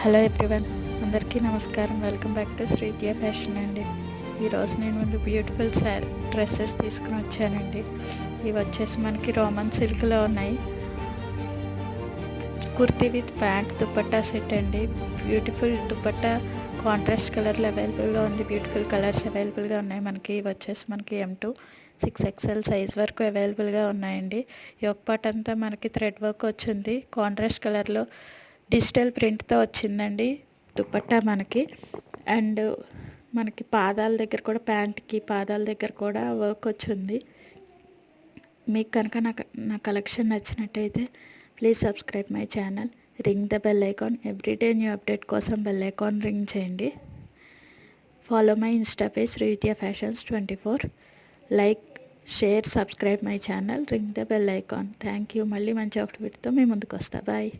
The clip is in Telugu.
హలో ఎవ్రీవన్, అందరికీ నమస్కారం. వెల్కమ్ బ్యాక్ టు శ్రీత్య ఫ్యాషన్ అండి. ఈరోజు నేను ముందు బ్యూటిఫుల్ డ్రెస్సెస్ తీసుకుని వచ్చానండి. ఇవి వచ్చేసి మనకి రోమన్ సిల్క్లో ఉన్నాయి. Kurti with pant dupatta set అండి. బ్యూటిఫుల్ దుపట్టా కాంట్రాస్ట్ కలర్లో అవైలబుల్గా ఉంది. బ్యూటిఫుల్ కలర్స్ అవైలబుల్గా ఉన్నాయి. మనకి ఇవి వచ్చేసి మనకి M2 6XL సైజ్ వరకు అవైలబుల్గా ఉన్నాయండి. యోక్ పార్ట్ అంతా మనకి థ్రెడ్ వర్క్ వచ్చింది. కాంట్రాస్ట్ కలర్లో డిజిటల్ ప్రింట్తో వచ్చిందండి దుపట్టా మనకి. అండ్ మనకి పాదాల దగ్గర కూడా, ప్యాంట్కి పాదాల దగ్గర కూడా వర్క్ వచ్చింది. మీకు కనుక నా కలెక్షన్ నచ్చినట్టయితే please subscribe my channel, ring the bell icon. Everyday new update కోసం బెల్ ఐకాన్ రింగ్ చేయండి. Follow my Insta page Srividya fashions 24. Like, share, subscribe my channel, ring the bell icon. Thank you. మళ్ళీ మంచి అవుట్ఫిట్తో మీ ముందుకు వస్తా. బాయ్.